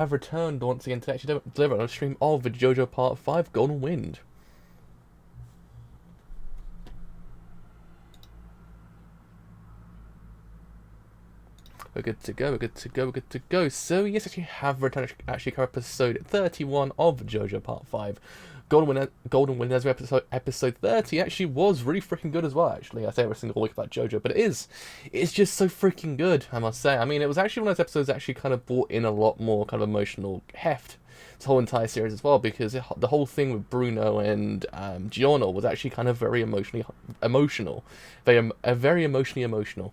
have returned once again to actually deliver on a stream of JoJo Part 5 Golden Wind. We're good to go, we're good to go, we're good to go. So, yes, actually have returned actually cover episode 31 of JoJo Part 5. Golden Wind as episode 30 actually was really freaking good as well, actually. I say every single week about JoJo, but it's just so freaking good, I must say. I mean, it was actually one of those episodes that actually kind of brought in a lot more kind of emotional heft this whole entire series as well, because the whole thing with Bruno and Giorno was actually kind of very emotional. Very emotionally emotional.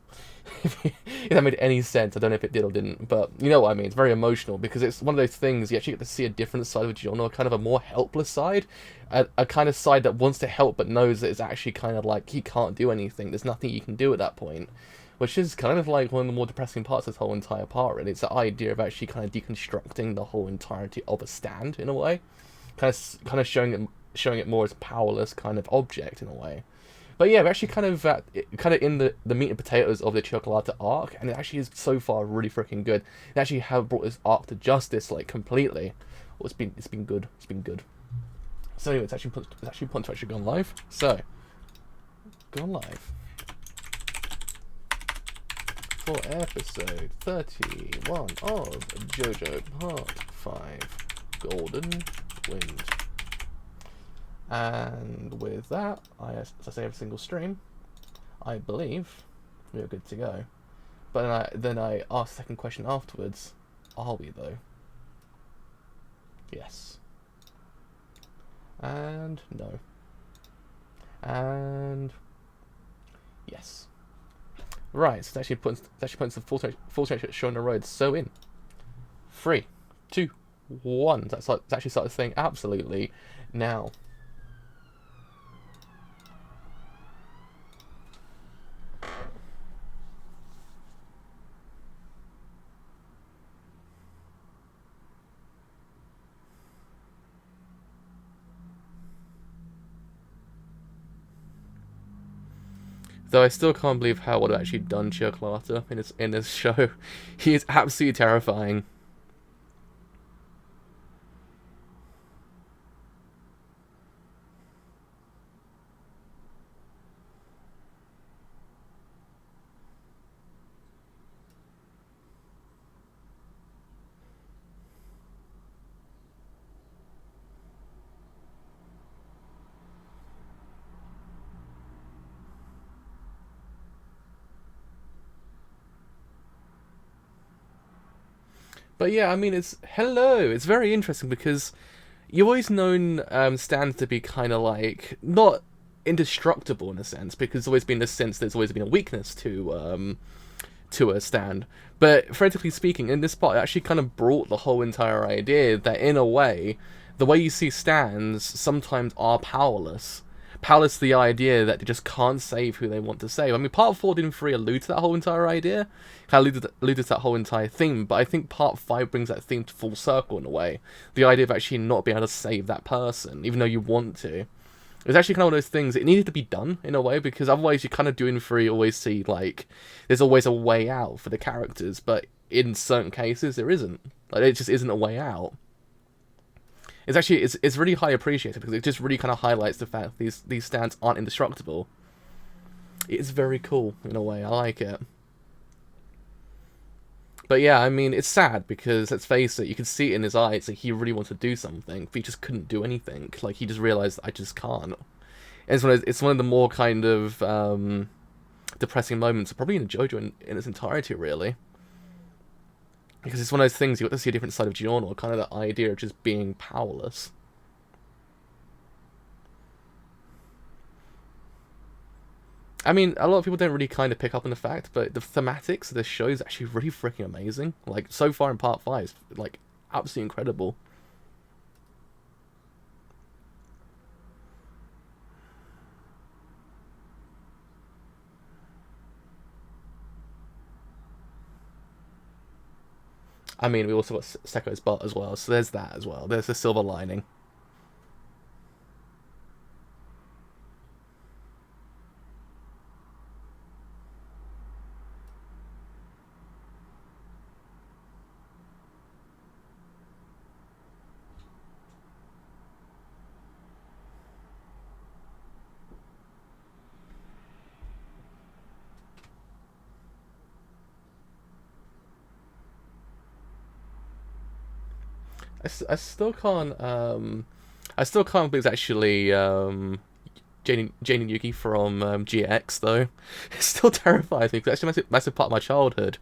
If that made any sense, I don't know if it did or didn't, but you know what I mean. It's very emotional because it's one of those things you actually get to see a different side of Giorno, kind of a more helpless side, a kind of side that wants to help but knows that it's actually kind of like he can't do anything. There's nothing you can do at that point, which is kind of like one of the more depressing parts of this whole entire part. Really, it's the idea of actually kind of deconstructing the whole entirety of a stand in a way, kind of showing it more as a powerless kind of object in a way. But yeah, we're actually kind of in the meat and potatoes of the Chocolata arc, and it actually is so far really freaking good. They actually have brought this arc to justice like completely. Well, it's been good. It's been good. So anyway, it's actually put to actually gone live. So gone live for episode 31 of JoJo Part 5 Golden Wind. And with that, as I say every single stream, I believe we are good to go. But then I ask the second question afterwards, are we though? Yes. And no. And yes. Right, so it's actually putting some full strength show on the road. So in 3, 2, 1. That's actually started saying absolutely now. Though I still can't believe how what I've actually done Chocolata in this show. He is absolutely terrifying. But yeah, I mean, it's very interesting because you've always known stands to be kind of like not indestructible in a sense, because there's always been this sense there's always been a weakness to a stand. But theoretically speaking, in this part, it actually kind of brought the whole entire idea that in a way, the way you see stands sometimes are powerless. Powerless to the idea that they just can't save who they want to save. I mean, part 4 didn't really allude to that whole entire idea, kind of alluded to that whole entire theme, but I think part 5 brings that theme to full circle in a way. The idea of actually not being able to save that person, even though you want to. It's actually kind of one of those things, it needed to be done in a way, because otherwise you kind of do in 3 always see, like, there's always a way out for the characters, but in certain cases there isn't. Like, it just isn't a way out. It's actually, it's really highly appreciated, because it just really kind of highlights the fact that these stands aren't indestructible. It's very cool, in a way, I like it. But yeah, I mean, it's sad, because, let's face it, you can see it in his eyes that he really wants to do something, but he just couldn't do anything. Like, he just realised, I just can't. And it's one of the more kind of depressing moments, probably in JoJo in its entirety, really. Because it's one of those things, you got to see a different side of Giorno, kind of that idea of just being powerless. I mean, a lot of people don't really kind of pick up on the fact, but the thematics of this show is actually really freaking amazing. Like, so far in part 5, like, absolutely incredible. I mean, we also got Seko's butt as well, so there's that as well. There's the silver lining. I still can't I still can't believe it's actually Jane and Yuki from GX though. It still terrifies me because it's actually a massive part of my childhood.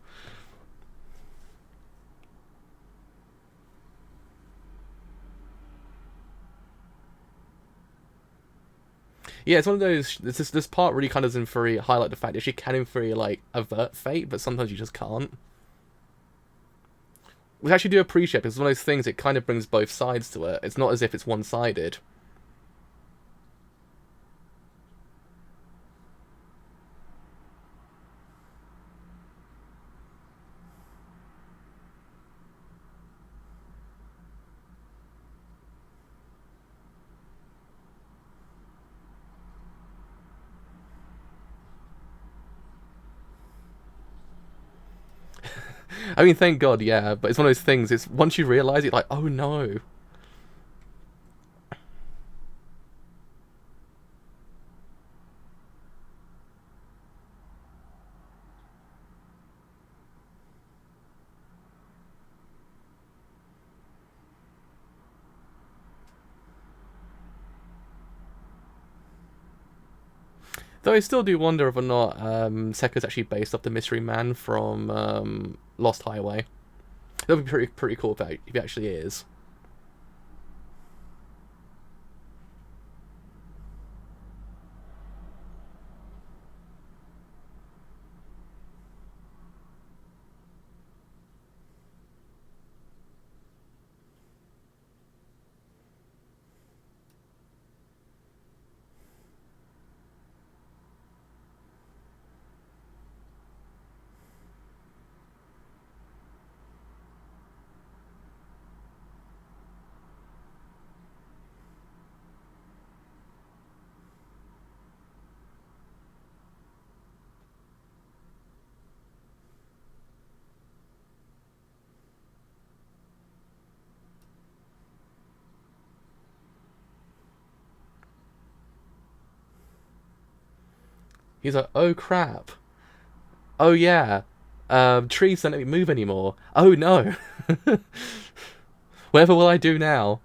Yeah, it's one of those. This part really kind of doesn't fully highlight the fact that she can in theory like avert fate, but sometimes you just can't. Which I actually do appreciate because it's one of those things. It kind of brings both sides to it. It's not as if it's one-sided. I mean, thank God, yeah. But it's one of those things. It's once you realise it, like, oh no. Though I still do wonder whether or not Sekka's actually based off the Mystery Man from Lost Highway. That would be pretty cool if he actually is. He's like, oh crap. Oh yeah. Trees don't let me move anymore. Oh no. Whatever will I do now?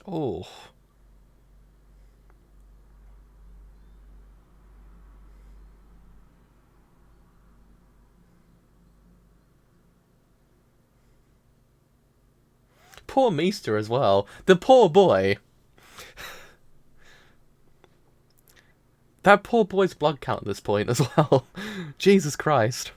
Oh. Poor Meester as well. The poor boy. That poor boy's blood count at this point as well. Jesus Christ.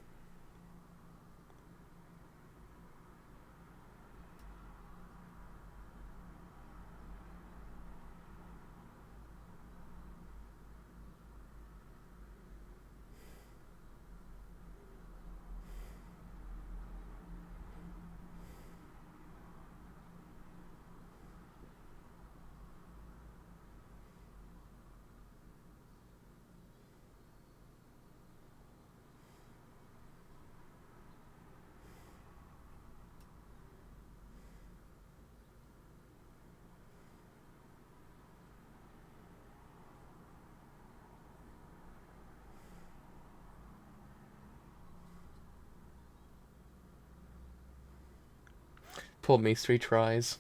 Poor Meester, he tries.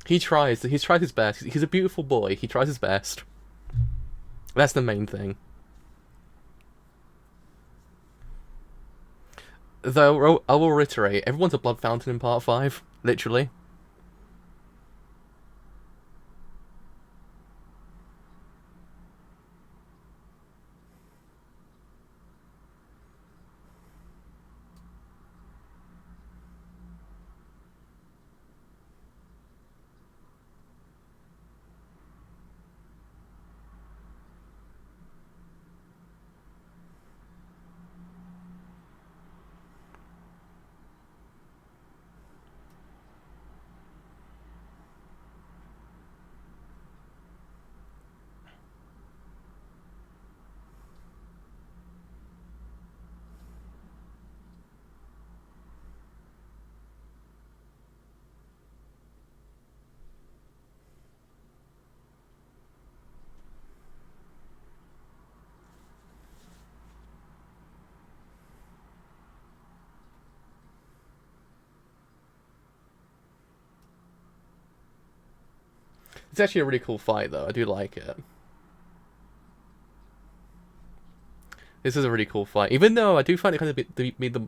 He tries. He's tried his best. He's a beautiful boy. He tries his best. That's the main thing. Though, I will reiterate, everyone's a blood fountain in Part 5. Literally. It's actually a really cool fight, though. I do like it. This is a really cool fight, even though I do find it kind of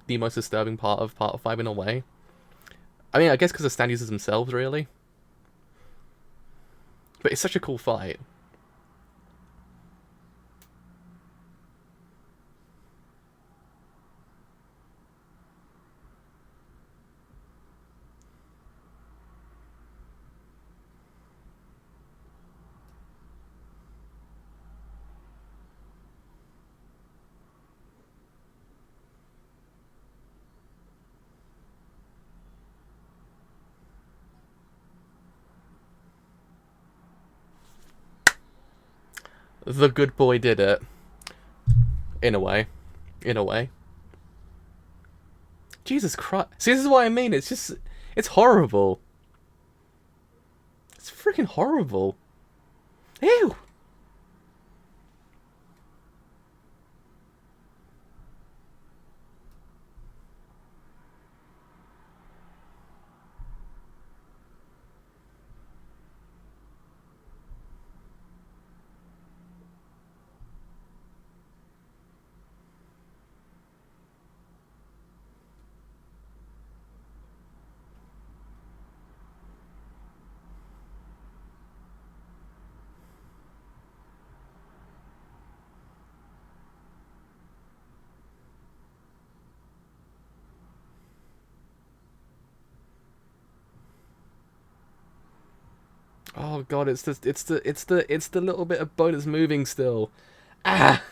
the most disturbing part of Part 5 in a way. I mean, I guess because the stand users themselves, really. But it's such a cool fight. The good boy did it. In a way. In a way. Jesus Christ. See, this is what I mean. It's just... It's horrible. It's freaking horrible. Ew! Oh god, it's the little bit of bone that's moving still. Ah!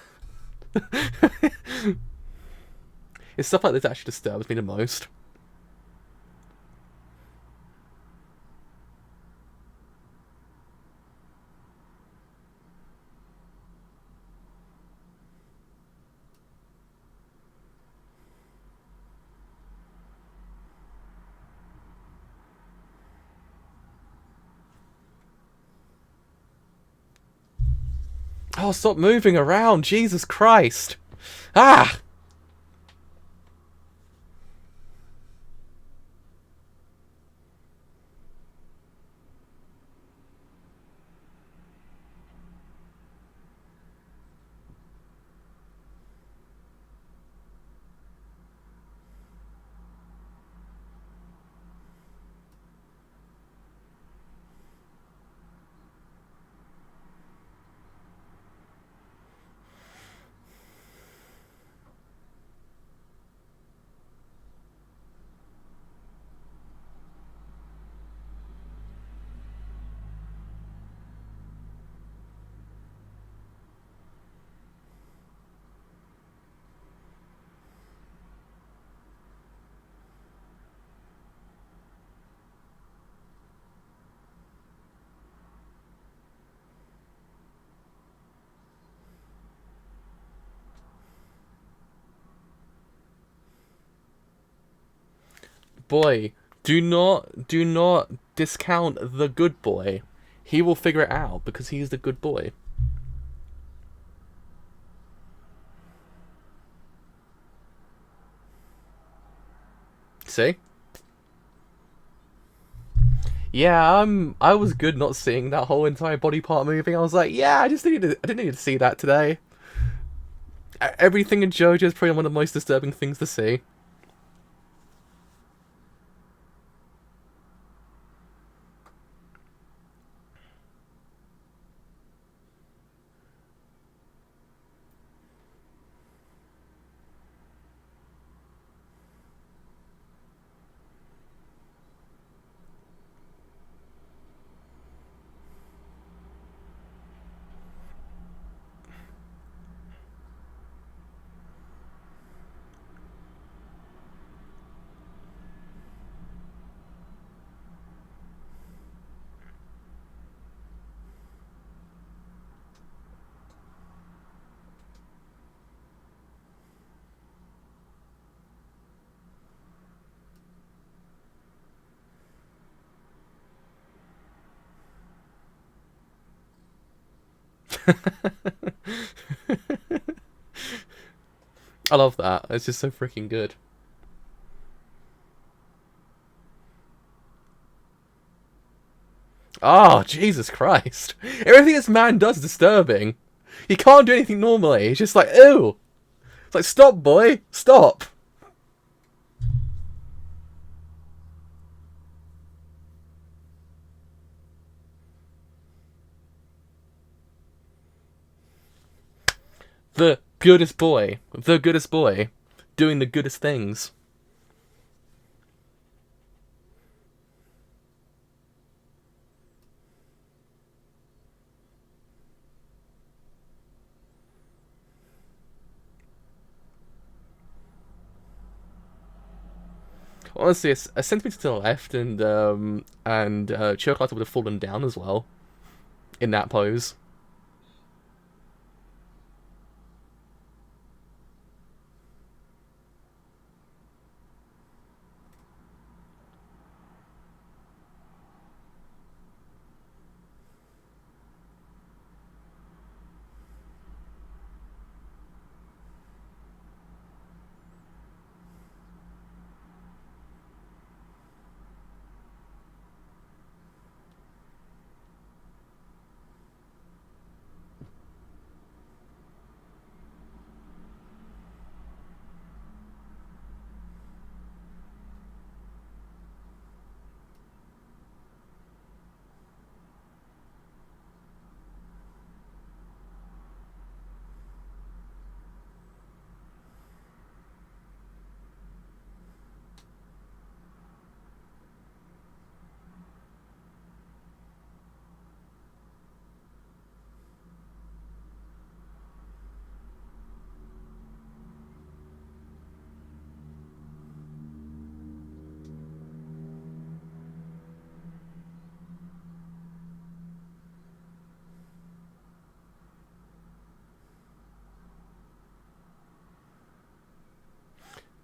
It's stuff like this that actually disturbs me the most. Oh, stop moving around, Jesus Christ! Ah! Boy, do not discount the good boy. He will figure it out because he's the good boy. See? Yeah, I was good not seeing that whole entire body part moving. I was like, yeah, I didn't need to see that today. Everything in JoJo is probably one of the most disturbing things to see. I love that. It's just so freaking good. Oh, Jesus Christ. Everything this man does is disturbing. He can't do anything normally. He's just like, ew. It's like, stop, boy. Stop. The goodest boy. The goodest boy. Doing the goodest things. Honestly, a centimeter to the left, and Chocolate would have fallen down as well in that pose.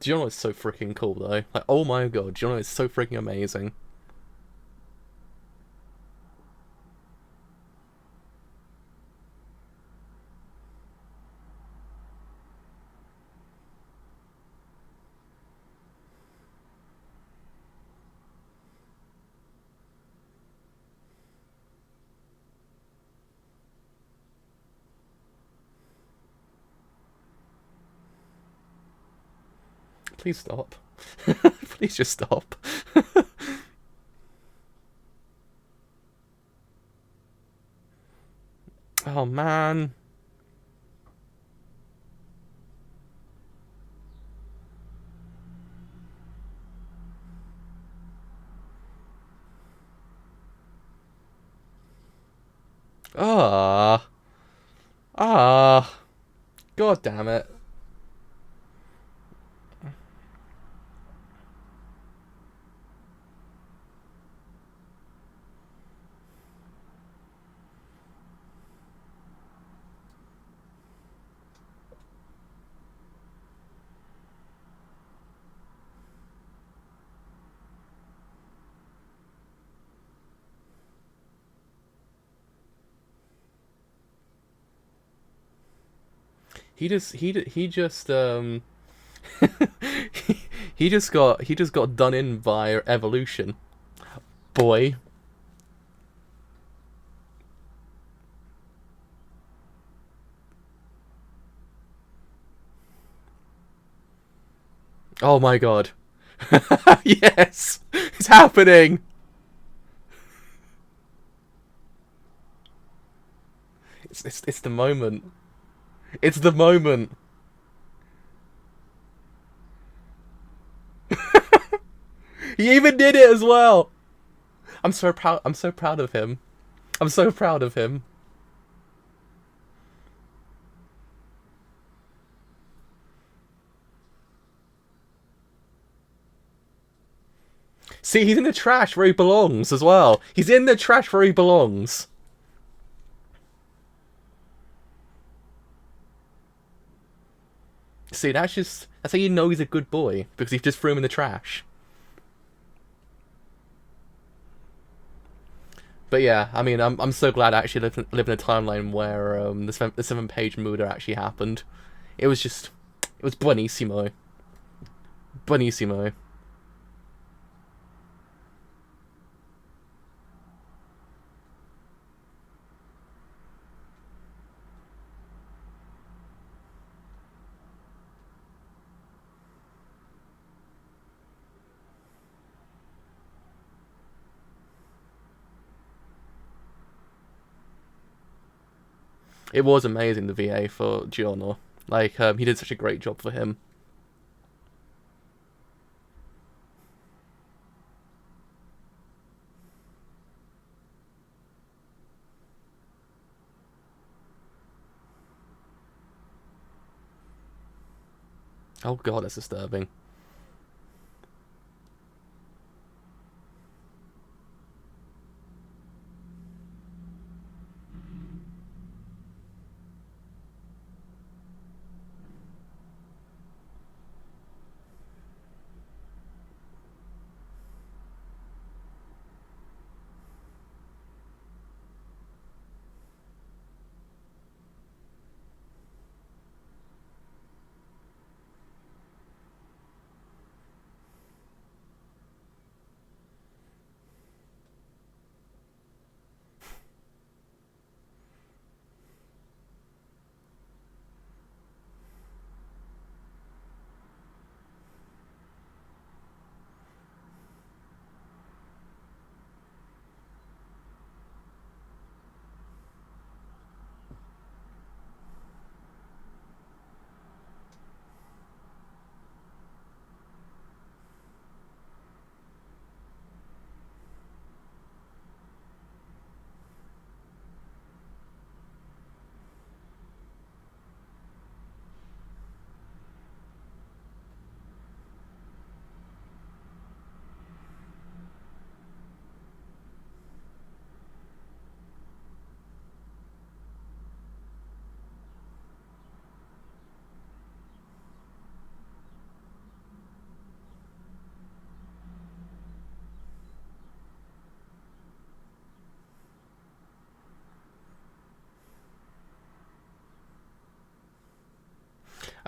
JoJo is so freaking cool, though. Like, oh my god, JoJo is so freaking amazing. Please stop. Please just stop. Oh man. Ah. Ah. God damn it. He just he just got done in by evolution. Boy. Oh my god. Yes! It's happening! It's the moment. It's the moment. He even did it as well. I'm so proud. I'm so proud of him. I'm so proud of him. See, he's in the trash where he belongs as well. He's in the trash where he belongs. See, that's how you know he's a good boy, because he just threw him in the trash. But yeah, I mean, I'm so glad I actually live in a timeline where the 7-page murder actually happened. It was just, it was buonissimo. Buonissimo. It was amazing, the VA for Giorno. Like, he did such a great job for him. Oh god, that's disturbing.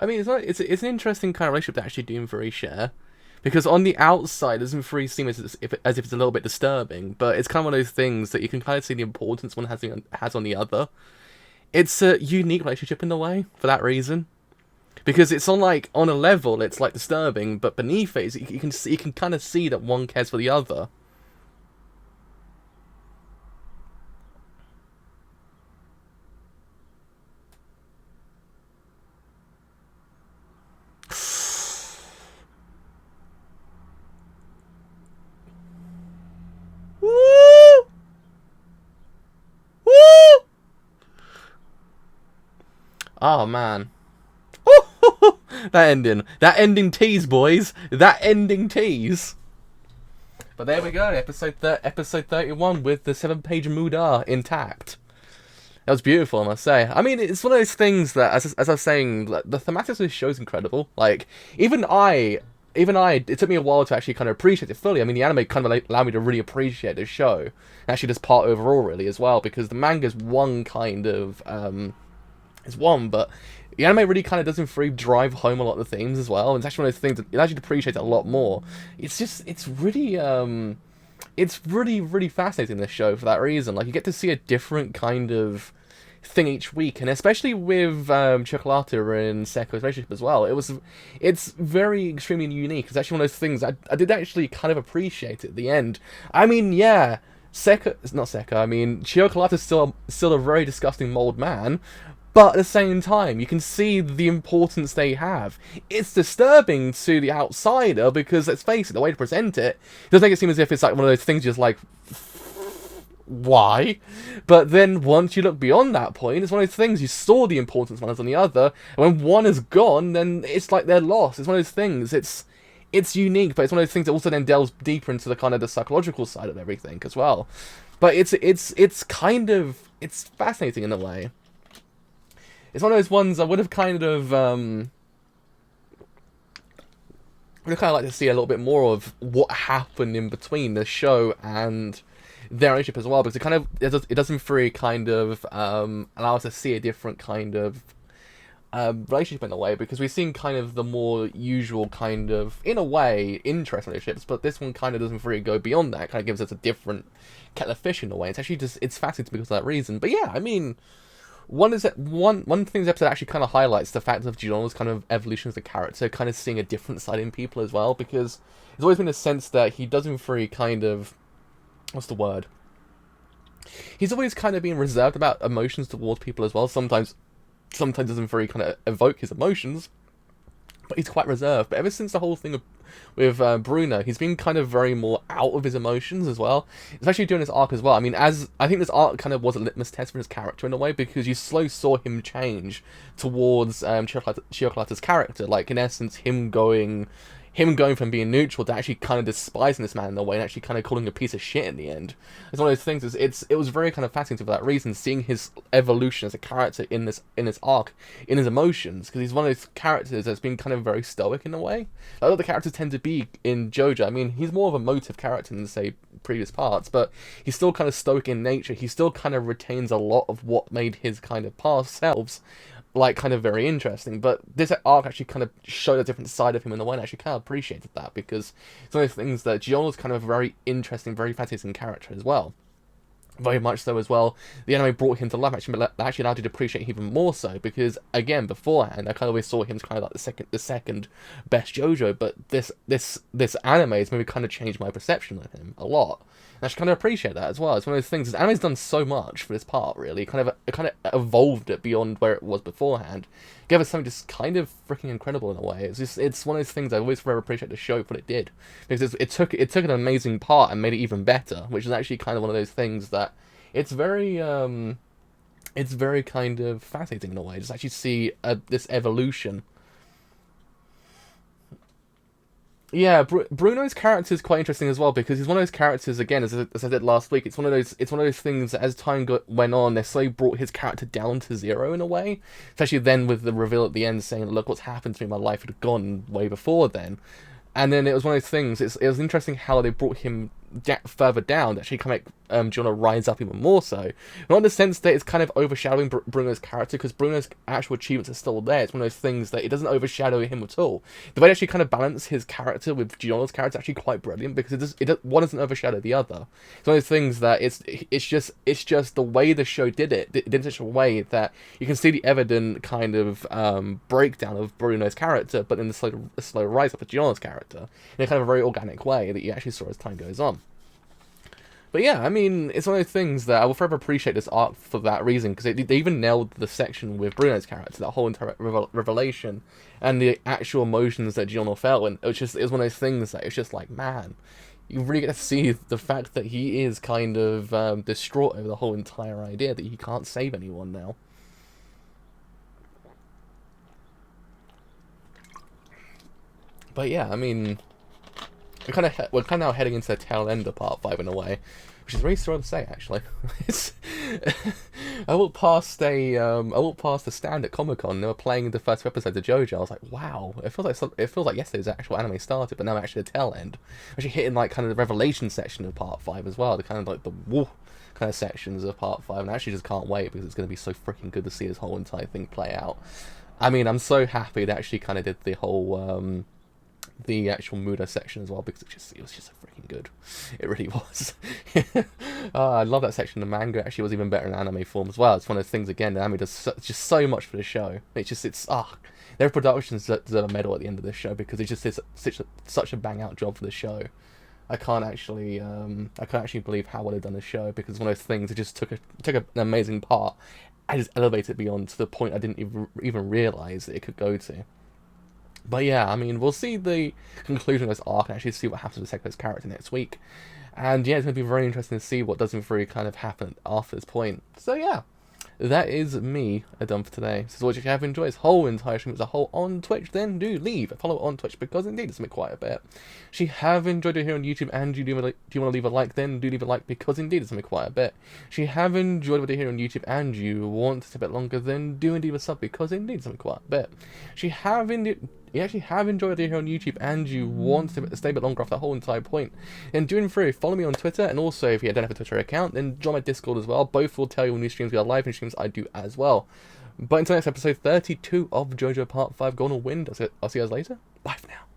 I mean, it's an interesting kind of relationship that actually Doom and Fury share. Because on the outside, doesn't Fury seem as if it's a little bit disturbing, but it's kind of one of those things that you can kind of see the importance one has on the other. It's a unique relationship in a way, for that reason. Because it's on a level, it's like disturbing, but beneath it, you can kind of see that one cares for the other. Woo! Woo! Oh man. That ending tease, boys. That ending tease. But there we go, episode 31 with the 7-page Mudar intact. That was beautiful, I must say. I mean, it's one of those things that, as I was saying, the thematics of this show is incredible. Like, even I, it took me a while to actually kind of appreciate it fully. I mean, the anime kind of allowed me to really appreciate the show. And actually, this part overall, really, as well, because the manga's one kind of, but the anime really kind of doesn't drive home a lot of the themes as well. And it's actually one of those things that it allows you to appreciate it a lot more. It's really, really fascinating, this show, for that reason. Like, you get to see a different kind of thing each week, and especially with Chocolata and Seko's relationship as well. It's very extremely unique. It's actually one of those things I did actually kind of appreciate at the end. I mean, yeah, Chocolata's still a very disgusting mold man, but at the same time, you can see the importance they have. It's disturbing to the outsider because, let's face it, the way to present it doesn't make it seem as if it's like one of those things just like, why? But then once you look beyond that point, it's one of those things, you saw the importance one has on the other, and when one is gone, then it's like they're lost. It's one of those things, it's unique, but it's one of those things that also then delves deeper into the kind of the psychological side of everything as well. But it's fascinating in a way. It's one of those ones I would have kind of liked to see a little bit more of what happened in between the show and their relationship as well, because it doesn't really kind of allow us to see a different kind of relationship in a way, because we've seen kind of the more usual kind of, in a way, interesting relationships, but this one kind of doesn't really go beyond that. It kind of gives us a different kettle of fish in a way. It's actually it's fascinating because of that reason. But yeah, I mean, one thing this episode actually kind of highlights the fact of Giorno's kind of evolution as a character, kind of seeing a different side in people as well, because there's always been a sense that he doesn't really kind of, what's the word? he's always kind of been reserved about emotions towards people as well. Sometimes doesn't very kind of evoke his emotions, but he's quite reserved. But ever since the whole thing with Bruno, he's been kind of very more out of his emotions as well, especially during this arc as well. I mean, as I think this arc kind of was a litmus test for his character in a way, because you slowly saw him change towards Chiocolata's character. Like, in essence, him going from being neutral to actually kind of despising this man in a way, and actually kind of calling him a piece of shit in the end. It's one of those things. It was very kind of fascinating for that reason, seeing his evolution as a character in this arc, in his emotions, because he's one of those characters that's been kind of very stoic in a way. A lot of the characters tend to be in JoJo. I mean, he's more of a motive character than, say, previous parts, but he's still kind of stoic in nature. He still kind of retains a lot of what made his kind of past selves like kind of very interesting, but this arc actually kind of showed a different side of him in the way, and I actually kind of appreciated that, because it's one of those things that JoJo's kind of a very interesting, very fascinating character as well. Very much so as well. The anime brought him to life, actually allowed you to appreciate him even more so, because again, beforehand, I kind of always saw him as kind of like the second best JoJo, but this anime has maybe kind of changed my perception of him a lot. And I should kind of appreciate that as well. It's one of those things. This anime's done so much for this part, really. It kind of evolved it beyond where it was beforehand. Gave us something just kind of freaking incredible in a way. It's one of those things I always very appreciate the show for what it did, because it took an amazing part and made it even better, which is actually kind of one of those things that it's very kind of fascinating in a way. Just actually see this evolution. Yeah, Bruno's character is quite interesting as well, because he's one of those characters, again, as I did last week, it's one of those things that as time went on, they slowly brought his character down to zero in a way, especially then with the reveal at the end saying, look what's happened to me, my life had gone way before then. And then it was one of those things, it was interesting how they brought him further down to actually kind of make Giorno rise up even more so. Not in the sense that it's kind of overshadowing Bruno's character, because Bruno's actual achievements are still there. It's one of those things that it doesn't overshadow him at all. The way they actually kind of balance his character with Giorno's character is actually quite brilliant, because one doesn't overshadow the other. It's one of those things that it's just the way the show did it in such a way that you can see the evident kind of breakdown of Bruno's character, but then the slow rise up of Giorno's character in a kind of a very organic way that you actually saw as time goes on. But yeah, I mean, it's one of those things that I will forever appreciate this arc for that reason, because they even nailed the section with Bruno's character, that whole entire revelation, and the actual emotions that Giorno felt, and it was one of those things that it's just like, man, you really get to see the fact that he is kind of distraught over the whole entire idea that he can't save anyone now. But yeah, I mean, we're kind of now heading into the tail end of part 5 in a way, which is very strange to say actually. I walked past the stand at Comic-Con, and they were playing the first episode of JoJo. I was like, wow, it feels like yesterday's actual anime started, but now actually the tail end. Actually hitting like kind of the revelation section of part 5 as well, the kind of like the woo kind of sections of part 5, and I actually just can't wait, because it's going to be so freaking good to see this whole entire thing play out. I mean, I'm so happy they actually kind of did the whole the actual Muda section as well, because it was just so freaking good. It really was. I love that section. The manga actually was even better in anime form as well. It's one of those things, again, the anime does just so much for the show. Their productions deserve a medal at the end of this show, because it just is such a bang out job for the show. I can't actually believe how well they've done the show, because it's one of those things, it just took an amazing part and just elevated it beyond to the point I didn't even realise that it could go to. But yeah, I mean, we'll see the conclusion of this arc and actually see what happens with Seko's character next week. And yeah, it's going to be very interesting to see what doesn't really kind of happen after this point. So yeah, that is me done for today. So if you have enjoyed this whole entire stream as a whole on Twitch, then do leave a follow on Twitch, because indeed it's been quite a bit. If you have enjoyed it here on YouTube and you do want to leave a like, then do leave a like, because indeed it's been quite a bit. If you have enjoyed it here on YouTube and you want it a bit longer, then do indeed a sub, because indeed it's been quite a bit. If you actually have enjoyed it here on YouTube and you want to stay a bit longer off that whole entire point, then follow me on Twitter, and also if you don't have a Twitter account, then join my Discord as well. Both will tell you when new streams go live and streams I do as well. But until next episode 32 of JoJo Part 5 Golden Wind, I'll see you guys later. Bye for now.